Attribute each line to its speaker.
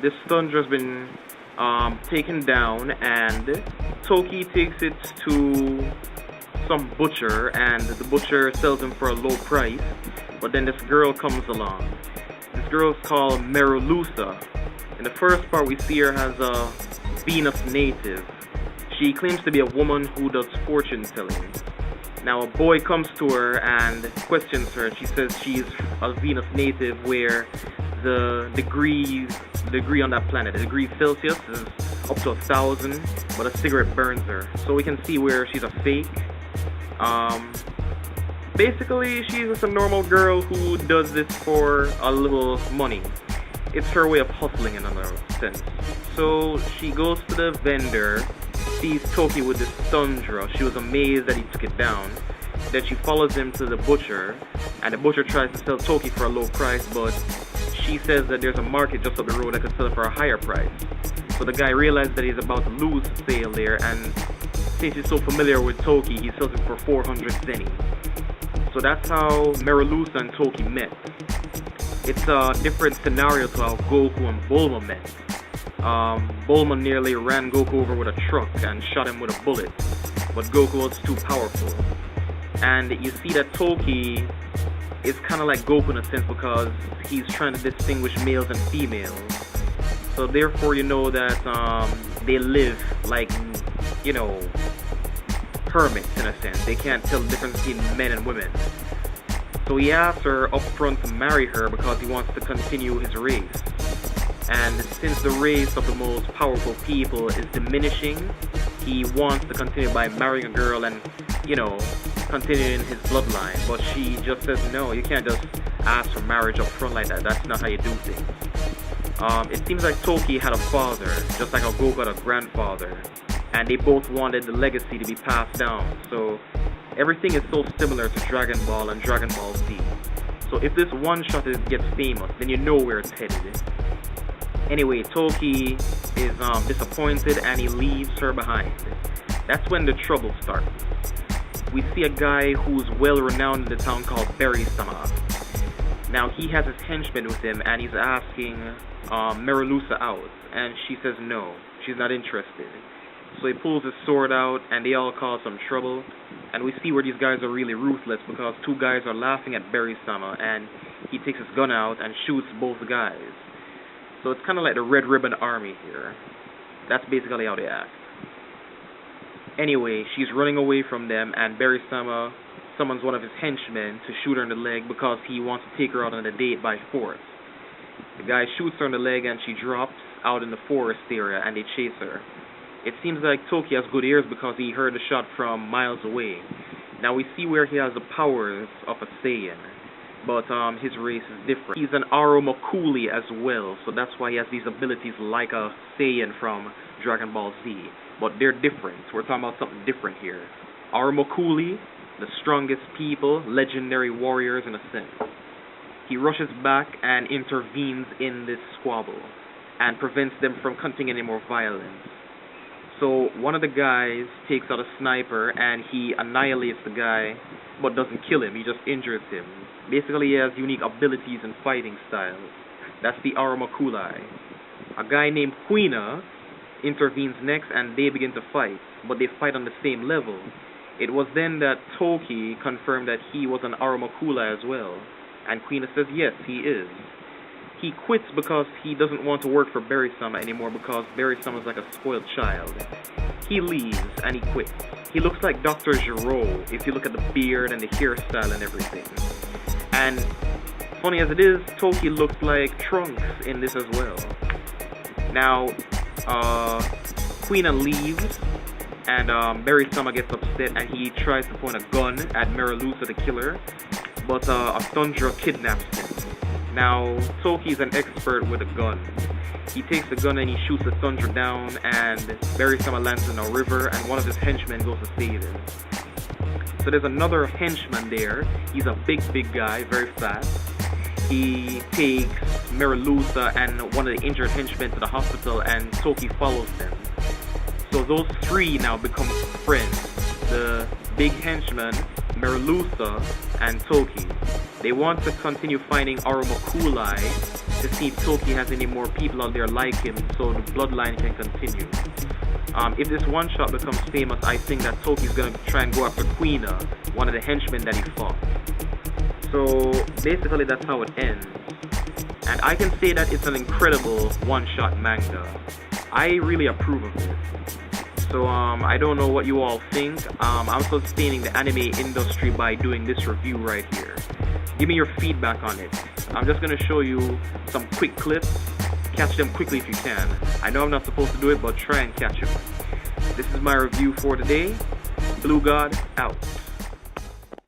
Speaker 1: this Thunder's been taken down, and Toki takes it to some butcher, and the butcher sells him for a low price. But then this girl comes along. This girl's called Merulusa. In the first part, we see her as a Venus native. She claims to be a woman who does fortune telling. Now a boy comes to her and questions her. She says she's a Venus native, where the degree on that planet, the degree Celsius, is up to 1,000, but a cigarette burns her. So we can see where she's a fake. Basically, she's just a normal girl who does this for a little money. It's her way of hustling in another sense. So she goes to the vendor, sees Toki with this Thundra. She was amazed that he took it down. Then she follows him to the butcher, and the butcher tries to sell Toki for a low price, but she says that there's a market just up the road that could sell it for a higher price. So the guy realizes that he's about to lose the sale there, and since he's so familiar with Toki, he sells it for 400 zenny. So that's how Merulusa and Toki met. It's a different scenario to how Goku and Bulma met. Bulma nearly ran Goku over with a truck and shot him with a bullet, but Goku was too powerful. And you see that Toki is kind of like Goku in a sense, because he's trying to distinguish males and females. So therefore you know that they live like, you know, hermits in a sense. They can't tell the difference between men and women. So he asks her up front to marry her because he wants to continue his race. And since the race of the most powerful people is diminishing, he wants to continue by marrying a girl and, you know, continuing his bloodline. But she just says, no, you can't just ask for marriage up front like that. That's not how you do things. It seems like Toki had a father, just like how Goku had a grandfather. And they both wanted the legacy to be passed down. So everything is so similar to Dragon Ball and Dragon Ball Z. So if this one shot gets famous, then you know where it's headed. Anyway, Toki is disappointed and he leaves her behind. That's when the trouble starts. We see a guy who's well renowned in the town called Berry-sama. Now he has his henchman with him and he's asking Merulusa out, and she says no, she's not interested. So he pulls his sword out and they all cause some trouble, and we see where these guys are really ruthless because two guys are laughing at Berry-sama and he takes his gun out and shoots both guys. So it's kind of like the Red Ribbon Army here. That's basically how they act. Anyway, she's running away from them and Berry-sama summons one of his henchmen to shoot her in the leg because he wants to take her out on a date by force. The guy shoots her in the leg and she drops out in the forest area and they chase her. It seems like Toki has good ears because he heard the shot from miles away. Now we see where he has the powers of a Saiyan, but his race is different. He's an Aurumoculi as well, so that's why he has these abilities like a Saiyan from Dragon Ball Z. But they're different. We're talking about something different here. Aurumoculi, the strongest people, legendary warriors in a sense. He rushes back and intervenes in this squabble and prevents them from continuing any more violence. So one of the guys takes out a sniper and he annihilates the guy, but doesn't kill him, he just injures him. Basically he has unique abilities and fighting styles. That's the Aurumoculi. A guy named Quina intervenes next and they begin to fight, but they fight on the same level. It was then that Toki confirmed that he was an Aurumoculi as well, and Quina says yes, he is. He quits because he doesn't want to work for Berry-sama anymore because Berry-sama is like a spoiled child. He leaves and he quits. He looks like Dr. Giro if you look at the beard and the hairstyle and everything. And funny as it is, Toki looks like Trunks in this as well. Now, Quina leaves and Berry-sama gets upset and he tries to point a gun at Merulusa the killer, but a Thundra kidnaps him. Now, Toki's an expert with a gun. He takes the gun and he shoots the Thundra down, and Berry-sama lands in a river, and one of his henchmen goes to save him. So there's another henchman there. He's a big guy, very fast. He takes Merulusa and one of the injured henchmen to the hospital, and Toki follows them. So those three now become friends. The big henchman, Merulusa, and Toki. They want to continue finding Aurumoculi to see if Toki has any more people out there like him so the bloodline can continue. If this one-shot becomes famous, I think that Toki's gonna try and go after Queena, one of the henchmen that he fought. So basically that's how it ends. And I can say that it's an incredible one-shot manga. I really approve of it. So I don't know what you all think. I'm sustaining the anime industry by doing this review right here. Give me your feedback on it. I'm just gonna show you some quick clips. Catch them quickly if you can. I know I'm not supposed to do it, but try and catch them. This is my review for today. BLUEGOD out.